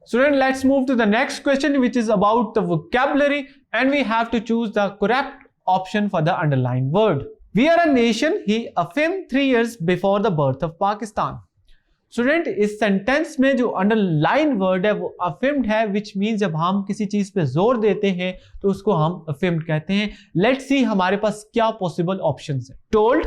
Student, let's move to the next question, which is about the vocabulary, and we have to choose the correct option for the underlined word. We are a nation, he affirmed 3 years before the birth of Pakistan. Student इस sentence में जो underline word है वो affirmed है, which means जब हम किसी चीज पे जोर देते हैं तो उसको हम अफर्म्ड कहते हैं. लेट्स सी हमारे पास क्या पॉसिबल ऑप्शंस हैं. Told,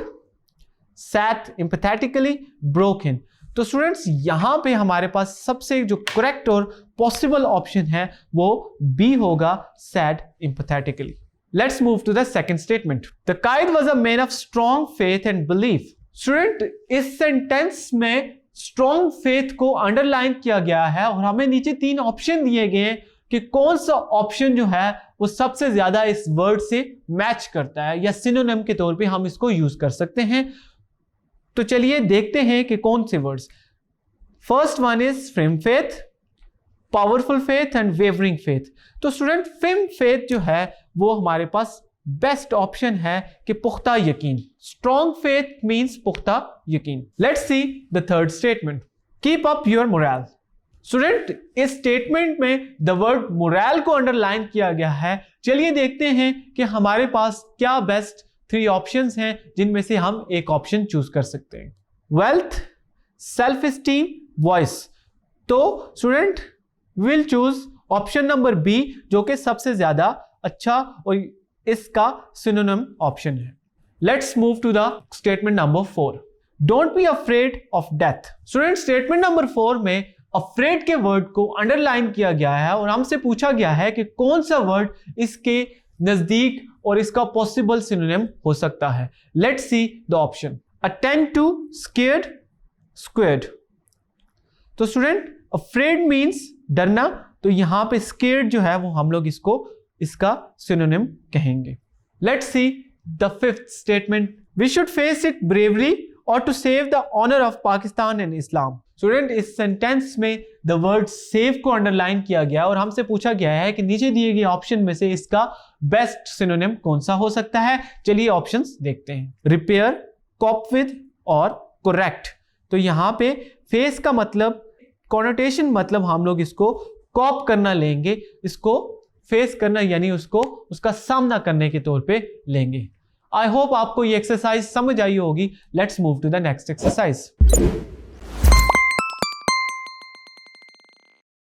sat, empathetically, broken. तो स्टूडेंट्स यहां पे हमारे पास सबसे जो करेक्ट और पॉसिबल ऑप्शन है वो बी होगा, said empathetically. Let's move to the second statement. The Quaid was a man of strong faith and belief. Student इस सेंटेंस में स्ट्रॉन्ग फेथ को अंडरलाइन किया गया है और हमें नीचे 3 ऑप्शन दिए गए हैं कि कौन सा ऑप्शन जो है वो सबसे ज्यादा इस वर्ड से मैच करता है या सिनोनिम के तौर पे हम इसको यूज कर सकते हैं. तो चलिए देखते हैं कि कौन से words. First one is frame faith, powerful faith and wavering faith. तो स्टूडेंट फ्रेम फेथ जो है वो हमारे पास बेस्ट ऑप्शन है कि पुख्ता यकीन. स्ट्रॉन्ग फेथ मींस पुख्ता यकीन. Let's see the third statement. Keep up your moral. Student इस स्टेटमेंट में द वर्ड मोरल को अंडरलाइन किया गया है. चलिए देखते हैं कि हमारे पास क्या बेस्ट 3 ऑप्शंस हैं जिनमें से हम एक ऑप्शन चूज कर सकते हैं. Wealth, self esteem, voice. तो student will choose option number B जो कि सबसे ज्यादा अच्छा और इसका सिनोनिम ऑप्शन है. Let's move to the statement number 4. Don't be afraid of death. Student statement number 4 में अफ्रेड के वर्ड को अंडरलाइन किया गया है और हमसे पूछा गया है कि कौन सा वर्ड इसके नजदीक और इसका पॉसिबल सिनोनिम हो सकता है. Let's see the option. Attend to, scared, squared. तो स्टूडेंट अफ्रेड मींस डरना, तो यहां पे स्केयर्ड जो है वो हम लोग इसका सिनोनिम कहेंगे. Let's see the fifth statement. We should face it bravery और to save the honour of Pakistan and Islam. Student इस सेंटेंस में द वर्ड सेव को अंडरलाइन किया गया और हमसे पूछा गया है कि नीचे दिए गए ऑप्शन में से इसका बेस्ट सिनोनिम कौन सा हो सकता है. चलिए ऑप्शंस देखते हैं. रिपेयर, कॉप विद और करेक्ट. तो यहां पे फेस का मतलब कॉनोटेशन मतलब हम लोग इसको कॉप करना लेंगे, इसको फेस करना यानी उसका सामना करने के तौर पे लेंगे. आई होप आपको ये एक्सरसाइज समझ आई होगी. Let's move to the next exercise.